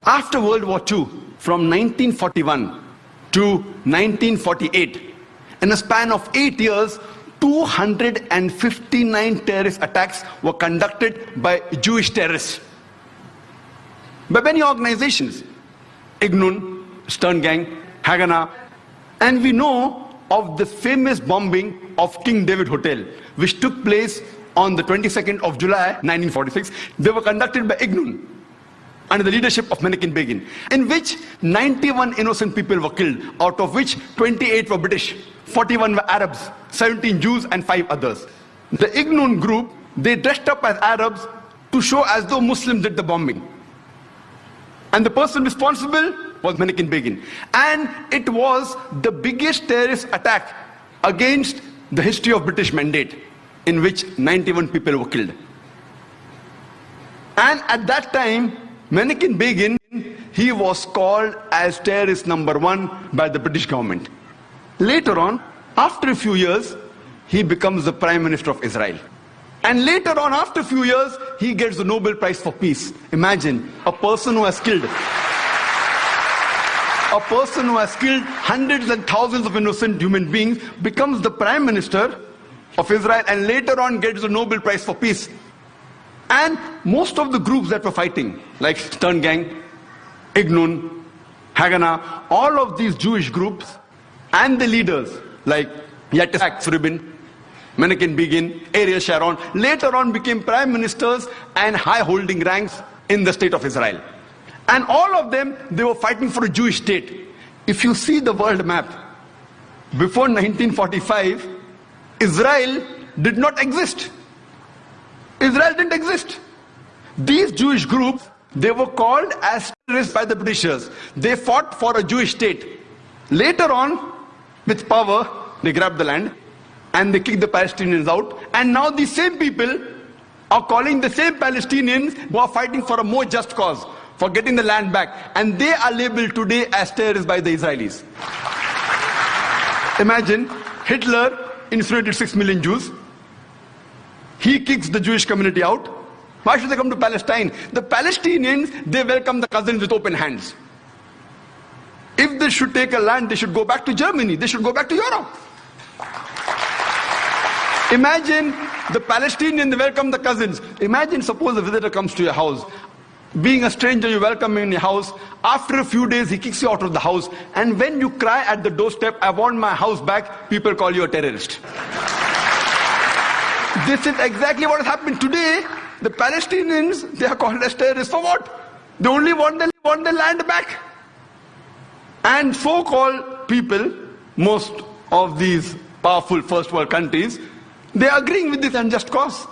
After World War II, from 1941 to 1948, in a span of 8 years, 259 terrorist attacks were conducted by Jewish terrorists. By many organizations, Ignun, Stern Gang, Haganah, and we know of the famous bombing of King David Hotel, which took place on the 22nd of July, 1946. They were conducted by Ignun, under the leadership of Menachem Begin, in which 91 innocent people were killed, out of which 28 were British, 41 were Arabs, 17 Jews, and 5 others. The Ignun group, they dressed up as Arabs to show as though Muslims did the bombing. And the person responsible was Menachem Begin. And it was the biggest terrorist attack against the history of British Mandate, in which 91 people were killed. And at that time, Menachem Begin, he was called as terrorist number 1 by the British government. Later on, after a few years, he becomes the Prime Minister of Israel. And later on, after a few years, he gets the Nobel Prize for Peace. Imagine, a person who has killed hundreds and thousands of innocent human beings becomes the Prime Minister of Israel and later on gets the Nobel Prize for Peace. And most of the groups that were fighting, like Stern Gang, Ignun, Haganah, all of these Jewish groups and the leaders like Yitzhak Rabin, Menachem Begin, Ariel Sharon, later on became prime ministers and high-holding ranks in the state of Israel. And all of them, they were fighting for a Jewish state. If you see the world map, before 1945, Israel did not exist. Israel didn't exist. These Jewish groups, they were called as terrorists by the Britishers. They fought for a Jewish state. Later on, with power, they grabbed the land and they kicked the Palestinians out. And now these same people are calling the same Palestinians who are fighting for a more just cause, for getting the land back. And they are labeled today as terrorists by the Israelis. Imagine, Hitler incinerated 6 million Jews. He kicks the Jewish community out. Why should they come to Palestine? The Palestinians, they welcome the cousins with open hands. If they should take a land, they should go back to Germany. They should go back to Europe. Imagine the Palestinians, they welcome the cousins. Imagine, suppose a visitor comes to your house. Being a stranger, you welcome him in your house. After a few days, he kicks you out of the house. And when you cry at the doorstep, I want my house back, people call you a terrorist. This is exactly what has happened today. The Palestinians, they are called as terrorists for what? They only want their land back. And so-called people, most of these powerful first world countries, they are agreeing with this unjust cause.